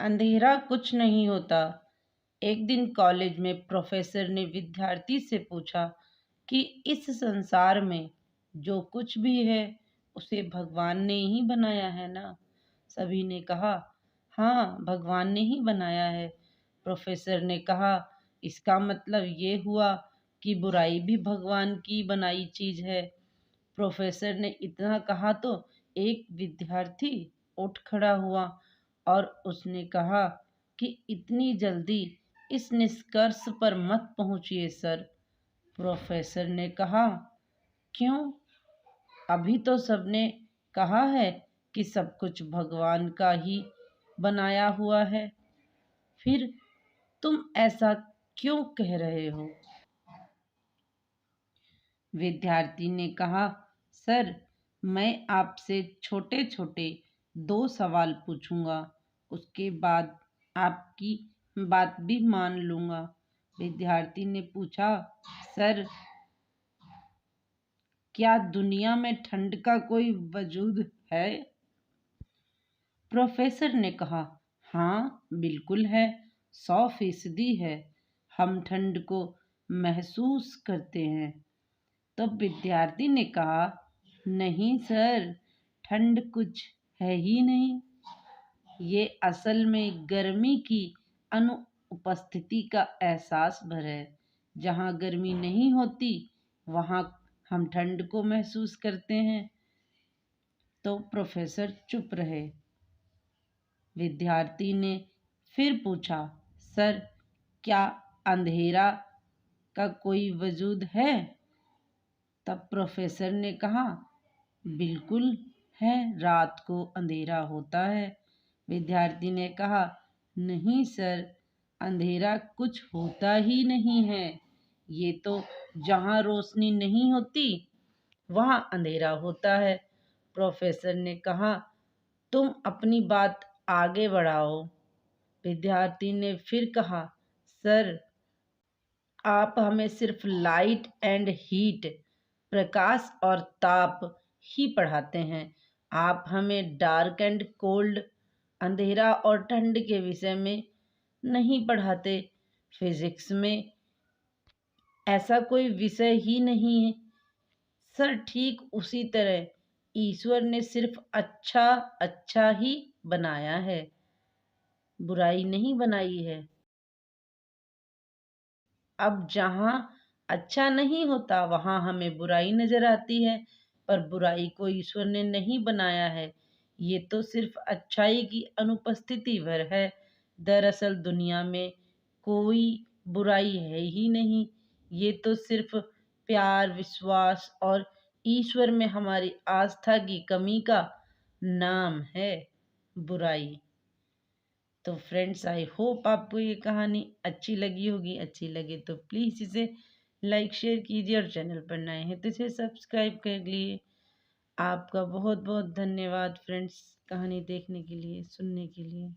अंधेरा कुछ नहीं होता। एक दिन कॉलेज में प्रोफेसर ने विद्यार्थी से पूछा कि इस संसार में जो कुछ भी है उसे भगवान ने ही बनाया है ना। सभी ने कहा, हाँ, भगवान ने ही बनाया है। प्रोफेसर ने कहा, इसका मतलब ये हुआ कि बुराई भी भगवान की बनाई चीज है। प्रोफेसर ने इतना कहा तो एक विद्यार्थी उठ खड़ा हुआ और उसने कहा कि इतनी जल्दी इस निष्कर्ष पर मत पहुंचिए सर। प्रोफेसर ने कहा, क्यों? अभी तो सबने कहा है कि सब कुछ भगवान का ही बनाया हुआ है, फिर तुम ऐसा क्यों कह रहे हो? विद्यार्थी ने कहा, सर, मैं आपसे छोटे छोटे 2 सवाल पूछूंगा, उसके बाद आपकी बात भी मान लूंगा। विद्यार्थी ने पूछा, सर, क्या दुनिया में ठंड का कोई वजूद है? प्रोफेसर ने कहा, हाँ, बिल्कुल है, 100% है। हम ठंड को महसूस करते हैं। तो विद्यार्थी ने कहा, नहीं सर, ठंड कुछ है ही नहीं। ये असल में गर्मी की अनुपस्थिति का एहसास भर है। जहाँ गर्मी नहीं होती वहाँ हम ठंड को महसूस करते हैं। तो प्रोफेसर चुप रहे। विद्यार्थी ने फिर पूछा, सर, क्या अंधेरा का कोई वजूद है? तब प्रोफेसर ने कहा, बिल्कुल है, रात को अंधेरा होता है। विद्यार्थी ने कहा, नहीं सर, अंधेरा कुछ होता ही नहीं है। ये तो जहाँ रोशनी नहीं होती वहाँ अंधेरा होता है। प्रोफेसर ने कहा, तुम अपनी बात आगे बढ़ाओ। विद्यार्थी ने फिर कहा, सर, आप हमें सिर्फ लाइट एंड हीट, प्रकाश और ताप ही पढ़ाते हैं। आप हमें डार्क एंड कोल्ड, अंधेरा और ठंड के विषय में नहीं पढ़ाते। फिजिक्स में ऐसा कोई विषय ही नहीं है। सर, ठीक उसी तरह ईश्वर ने सिर्फ अच्छा अच्छा ही बनाया है, बुराई नहीं बनाई है। अब जहाँ अच्छा नहीं होता वहाँ हमें बुराई नजर आती है, पर बुराई को ईश्वर ने नहीं बनाया है। ये तो सिर्फ अच्छाई की अनुपस्थिति भर है। दरअसल दुनिया में कोई बुराई है ही नहीं। ये तो सिर्फ प्यार, विश्वास और ईश्वर में हमारी आस्था की कमी का नाम है, बुराई। तो फ्रेंड्स, आई होप आपको ये कहानी अच्छी लगी होगी। अच्छी लगे तो प्लीज़ इसे लाइक शेयर कीजिए और चैनल पर नए हैं तो इसे सब्सक्राइब कर लिए। आपका बहुत बहुत धन्यवाद फ्रेंड्स, कहानी देखने के लिए, सुनने के लिए।